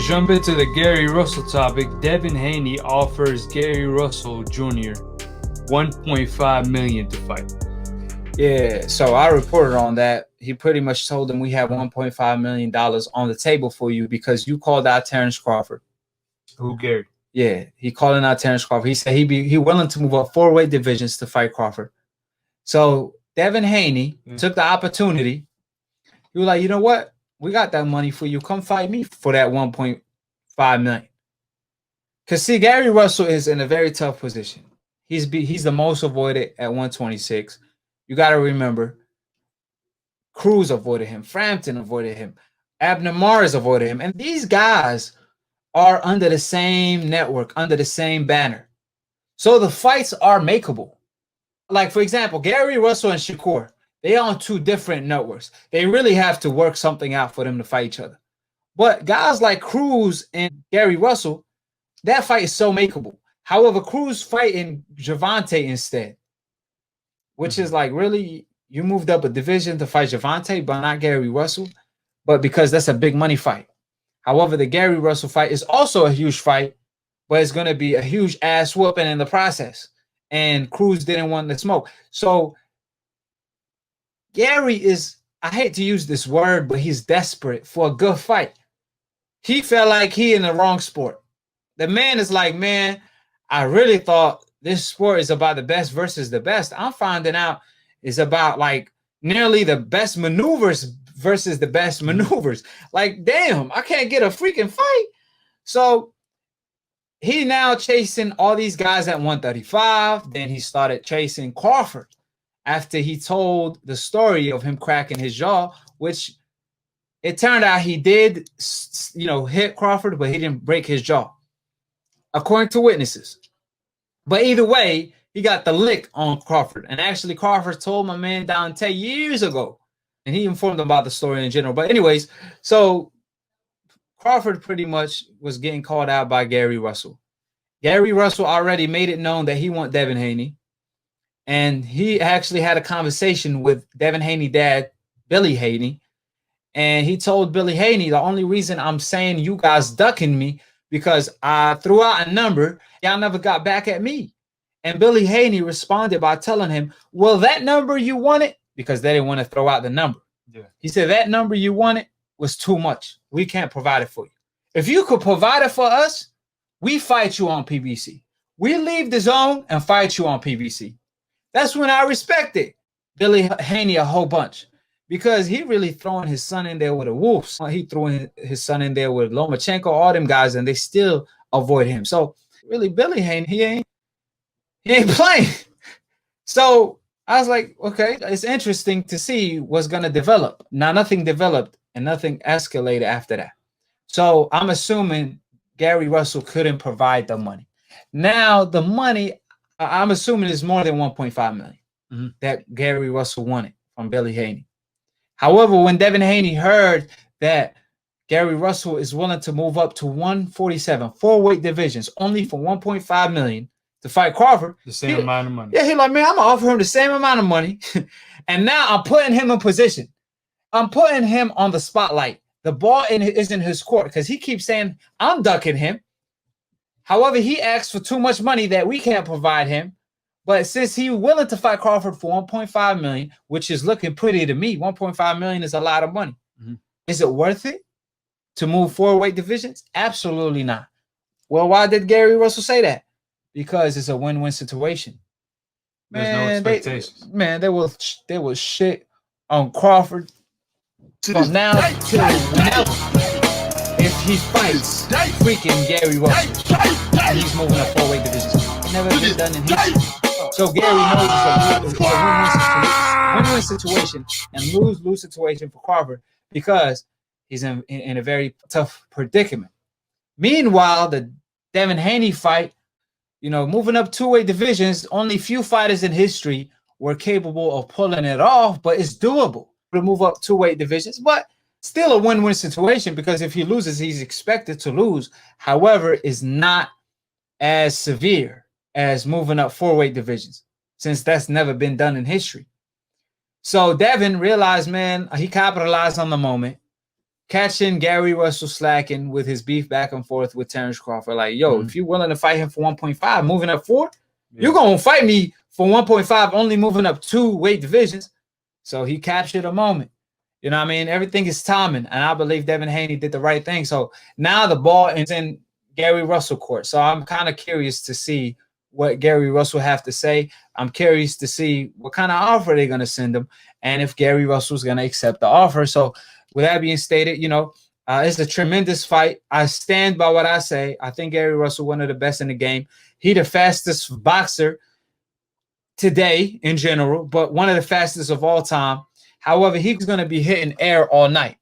jump into the Gary Russell topic, Devin Haney offers Gary Russell Jr. $1.5 million to fight. Yeah, so I reported on that. He pretty much told him we have $1.5 million on the table for you because you called out Terence Crawford. Who, Gary? Yeah, he called out Terence Crawford. He said he willing to move up 4 weight divisions to fight Crawford. So Devin Haney took the opportunity. He was like, you know what? We got that money for you. Come fight me for that $1.5 million. Because see, Gary Russell is in a very tough position. He's the most avoided at 126. You got to remember, Cruz avoided him. Frampton avoided him. Abner Mares avoided him. And these guys are under the same network, under the same banner. So the fights are makeable. Like, for example, Gary Russell and Shakur, they are on 2 different networks. They really have to work something out for them to fight each other. But guys like Cruz and Gary Russell, that fight is so makeable. However, Cruz fighting Gervonta instead, which is like, really, you moved up a division to fight Gervonta, but not Gary Russell, but because that's a big money fight. However, the Gary Russell fight is also a huge fight, but it's going to be a huge ass whooping in the process. And Cruz didn't want the smoke. So Gary is, I hate to use this word, but he's desperate for a good fight. He felt like he in the wrong sport. The man is like, man, I really thought this sport is about the best versus the best. I'm finding out it's about like nearly the best maneuvers versus the best maneuvers. Like, damn, I can't get a freaking fight. So he now chasing all these guys at 135. Then he started chasing Crawford after he told the story of him cracking his jaw, which it turned out he did, hit Crawford, but he didn't break his jaw, according to witnesses. But either way, he got the lick on Crawford. And actually, Crawford told my man Dante years ago, and he informed him about the story in general. But anyways, so Crawford pretty much was getting called out by Gary Russell. Gary Russell already made it known that he want Devin Haney. And he actually had a conversation with Devin Haney's dad, Billy Haney. And he told Billy Haney, the only reason I'm saying you guys ducking me because I threw out a number, y'all never got back at me. And Billy Haney responded by telling him, well, that number you wanted, because they didn't want to throw out the number. Yeah. He said, that number you wanted was too much. We can't provide it for you. If you could provide it for us, we fight you on PBC. We leave the zone and fight you on PBC. That's when I respected Billy Haney a whole bunch, because he really throwing his son in there with the Wolves. He threw his son in there with Lomachenko, all them guys, and they still avoid him. So really, Billy Haney, he ain't playing. So I was like, okay, it's interesting to see what's going to develop. Now, nothing developed and nothing escalated after that. So I'm assuming Gary Russell couldn't provide the money. Now, the money, I'm assuming it's more than $1.5 million that Gary Russell wanted from Billy Haney. However, when Devin Haney heard that Gary Russell is willing to move up to 147, 4 weight divisions, only for $1.5 million to fight Crawford, the same amount of money. Yeah, he's like, man, I'm gonna offer him the same amount of money, and now I'm putting him in position. I'm putting him on the spotlight. The ball is in his court because he keeps saying I'm ducking him. However, he asked for too much money that we can't provide him. But since he's willing to fight Crawford for $1.5 million, which is looking pretty to me, $1.5 million is a lot of money. Is it worth it to move 4 weight divisions? Absolutely not. Well, why did Gary Russell say that? Because it's a win-win situation. There's no expectations. They will shit on Crawford from now till whenever. If he fights freaking Gary Russell, and he's moving up 4 weight divisions. Never been done in history. So Gary knows it's a win-win situation and lose-lose situation for Crawford because he's in a very tough predicament. Meanwhile, the Devin Haney fight, moving up 2 weight divisions, only few fighters in history were capable of pulling it off, but it's doable to move up 2 weight divisions. But still a win-win situation because if he loses, he's expected to lose. However, it's not as severe as moving up 4 weight divisions, since that's never been done in history. So Devin realized, man, he capitalized on the moment. catching Gary Russell slacking with his beef back and forth with Terence Crawford. Like, yo, if you're willing to fight him for 1.5, moving up 4, you're going to fight me for 1.5, only moving up 2 weight divisions. So he captured a moment. You know what I mean? Everything is timing. And I believe Devin Haney did the right thing. So now the ball is in Gary Russell court. So I'm kind of curious to see what Gary Russell have to say. I'm curious to see what kind of offer they're going to send him and if Gary Russell's going to accept the offer. So with that being stated, you know, it's a tremendous fight. I stand by what I say. I think Gary Russell, one of the best in the game. He the fastest boxer today in general, but one of the fastest of all time. However, he's going to be hitting air all night.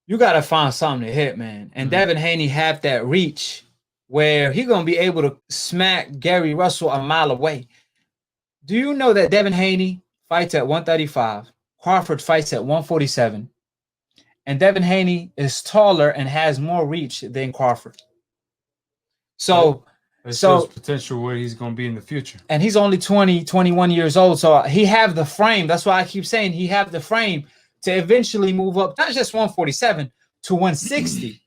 You got to find something to hit, man. And Devin Haney have that reach where he's going to be able to smack Gary Russell a mile away. Do you know that Devin Haney fights at 135? Crawford fights at 147. And Devin Haney is taller and has more reach than Crawford. So it shows potential where he's going to be in the future. And he's only 20, 21 years old. So he have the frame. That's why I keep saying he have the frame to eventually move up, not just 147 to 160.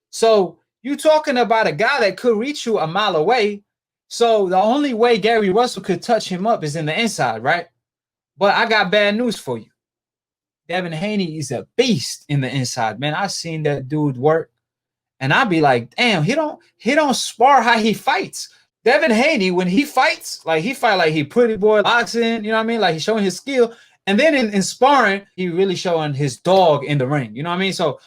So you're talking about a guy that could reach you a mile away. So the only way Gary Russell could touch him up is in the inside, right? But I got bad news for you. Devin Haney is a beast in the inside, man. I've seen that dude work. And I'd be like, damn, he don't spar how he fights. Devin Haney, when he fights, like he fight like he pretty boy boxing, you know what I mean? Like he's showing his skill. And then in sparring, he really showing his dog in the ring. You know what I mean? So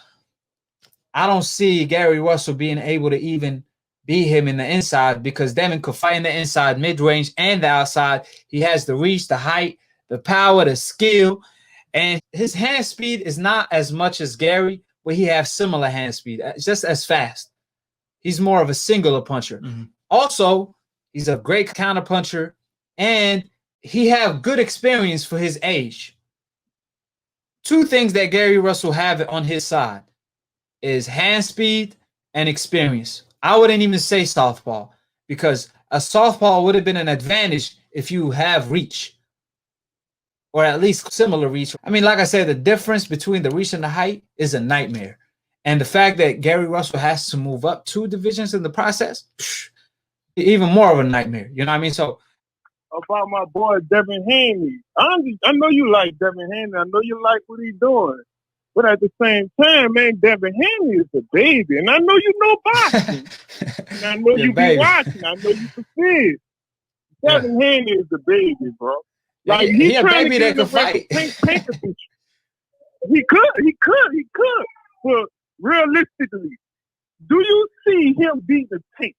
I don't see Gary Russell being able to even beat him in the inside because Devin could fight in the inside, mid-range, and the outside. He has the reach, the height, the power, the skill. And his hand speed is not as much as Gary, but he has similar hand speed. It's just as fast. He's more of a singular puncher. Also, he's a great counter puncher, and he have good experience for his age. 2 things that Gary Russell have on his side is hand speed and experience. I wouldn't even say southpaw because a southpaw would have been an advantage if you have reach or at least similar reach. I mean, like I said, the difference between the reach and the height is a nightmare. And the fact that Gary Russell has to move up 2 divisions in the process, even more of a nightmare. You know what I mean? So about my boy Devin Haney, I know you like Devin Haney. I know you like what he's doing. But at the same time, man, Devin Haney is a baby. And I know you know boxing. And I know you be watching. I know you can see it. Devin Haney is the baby, bro. Like he a baby that could fight. He could. But realistically, do you see him beat the Tank?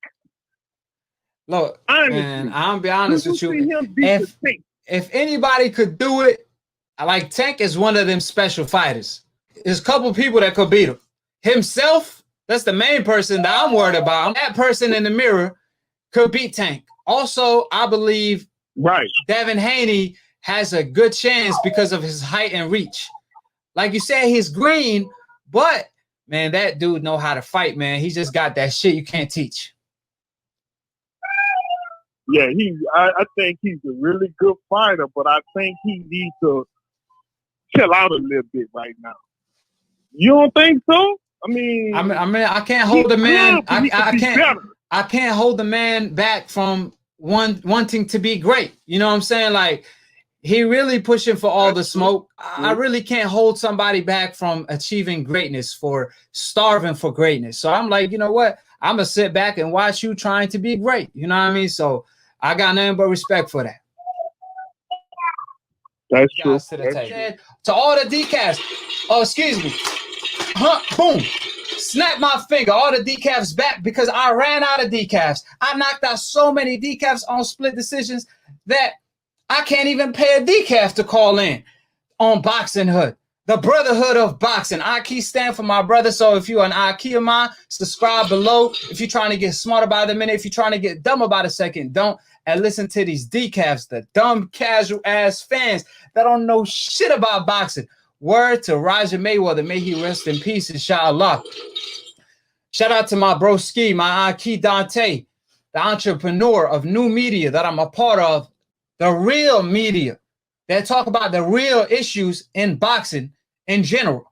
Look, man, I'll be honest with you. If anybody could do it, like Tank is one of them special fighters. There's a couple people that could beat him. Himself, that's the main person that I'm worried about. That person in the mirror could beat Tank. Also, I believe Devin Haney has a good chance because of his height and reach. Like you said, he's green, but man, that dude know how to fight, man. He just got that shit you can't teach. Yeah, I think he's a really good fighter, but I think he needs to chill out a little bit right now. You don't think so? I mean, I can't hold the man. I can't hold the man back from wanting to be great. You know what I'm saying? Like he really pushing for all the smoke. I really can't hold somebody back from achieving greatness, for starving for greatness. So I'm like, you know what? I'm gonna sit back and watch you trying to be great. You know what I mean? So I got nothing but respect for that. That's true. To all the decafs. Oh, excuse me. Boom. Snap my finger. All the decafs back because I ran out of decafs. I knocked out so many decafs on split decisions that I can't even pay a decaf to call in on Boxing Hood. The Brotherhood of Boxing. AKHi stand for my brother. So if you're an AKHi of mine, subscribe below. If you're trying to get smarter by the minute, if you're trying to get dumb about a second, don't. And listen to these decafs, the dumb casual ass fans that don't know shit about boxing. Word to Roger Mayweather. May he rest in peace, inshallah. Shout out to my bro Ski, my AKHi Dante, the entrepreneur of new media that I'm a part of. The real media that talk about the real issues in boxing in general.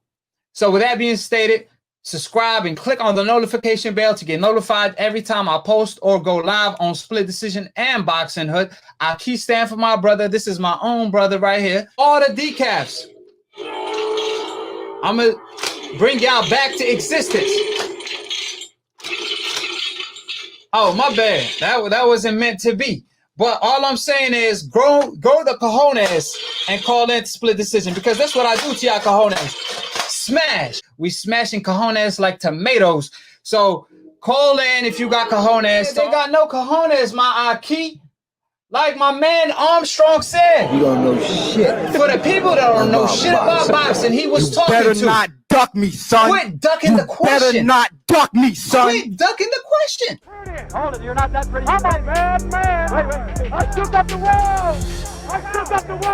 So with that being stated, subscribe and click on the notification bell to get notified every time I post or go live on Split Decision and Boxing Hood. I keep standing for my brother. This is my own brother right here. All the decafs. I'm going to bring y'all back to existence. Oh, my bad. That wasn't meant to be. But all I'm saying is grow the cojones and call in Split Decision, because that's what I do to y'all cojones. Smash. We smashing cojones like tomatoes. So call in if you got cojones. They got no cojones, my AKHi. Like my man Armstrong said. You don't know shit. For the people that don't know shit about boxing, he was talking to. You better not duck me, son. Quit ducking the question. Better not duck me, son. Quit ducking the question. Hold it, you're not that pretty. I'm a bad man. Wait. I shook up the world. I shook up the world.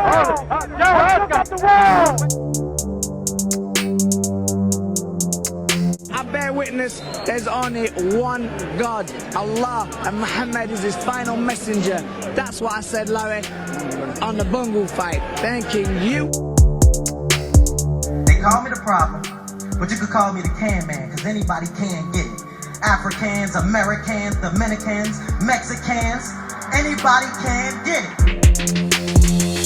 I shook up the world. I bear witness, there's only one God, Allah, and Muhammad is his final messenger. That's what I said, Larry, on the bungle fight. Thanking you. They call me the problem, but you could call me the can man, because anybody can get it. Africans, Americans, Dominicans, Mexicans, anybody can get it.